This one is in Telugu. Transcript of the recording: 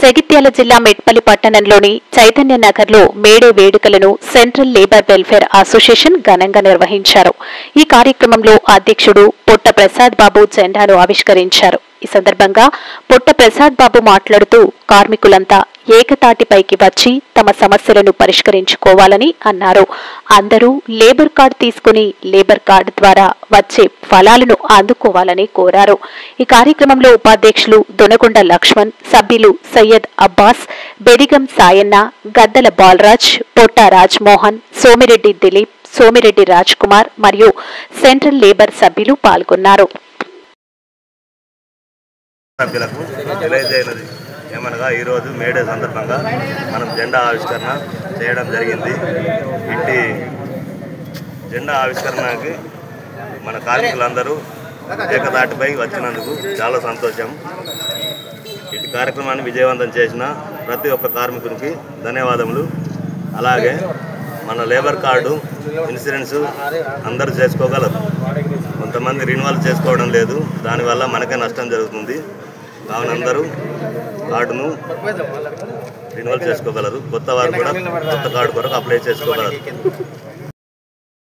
జగిత్యాల జిల్లా మెట్పల్లి పట్టణంలోని చైతన్య నగర్లో మేడే వేడుకలను సెంట్రల్ లేబర్ వెల్ఫేర్ అసోసియేషన్ ఘనంగా నిర్వహించారు. ఈ కార్యక్రమంలో అధ్యక్షుడు పొట్ట ప్రసాద్ బాబు జెండాను ఆవిష్కరించారు. ఈ సందర్భంగా పొట్ట ప్రసాద్ బాబు మాట్లాడుతూ కార్మికులంతా ఏకతాటిపైకి వచ్చి తమ సమస్యలను పరిష్కరించుకోవాలని అన్నారు. అందరూ లేబర్ కార్డు తీసుకుని లేబర్ కార్డు ద్వారా వచ్చే ఫలాలను అందుకోవాలని కోరారు. ఈ కార్యక్రమంలో ఉపాధ్యక్షులు దొనకొండ లక్ష్మణ్, సభ్యులు సయ్యద్ అబ్బాస్, బెడిగం సాయన్న, గద్దల బాలరాజ్, పొట్ట రాజ్మోహన్, సోమిరెడ్డి దిలీప్, సోమిరెడ్డి రాజ్ కుమార్ మరియు సెంట్రల్ లేబర్ సభ్యులు పాల్గొన్నారు. ఏమనగా ఈరోజు మేడే సందర్భంగా మనం జెండా ఆవిష్కరణ చేయడం జరిగింది. ఇంటి జెండా ఆవిష్కరణకి మన కార్మికులందరూ ఏకతాటిపై వచ్చినందుకు చాలా సంతోషం. ఇటు కార్యక్రమాన్ని విజయవంతం చేసిన ప్రతి ఒక్క కార్మికునికి ధన్యవాదములు. అలాగే మన లేబర్ కార్డు ఇన్సూరెన్స్ అందరూ చేసుకోగలరు, కొంతమంది రిన్యూవల్ చేసుకోవడం లేదు, దానివల్ల మనకే నష్టం జరుగుతుంది. కావున అందరూ కార్డును రిన్యూవల్ చేసుకోగలరు. కొత్త వారు కూడా కొత్త కార్డు కొరకు అప్లై చేసుకోగలరు.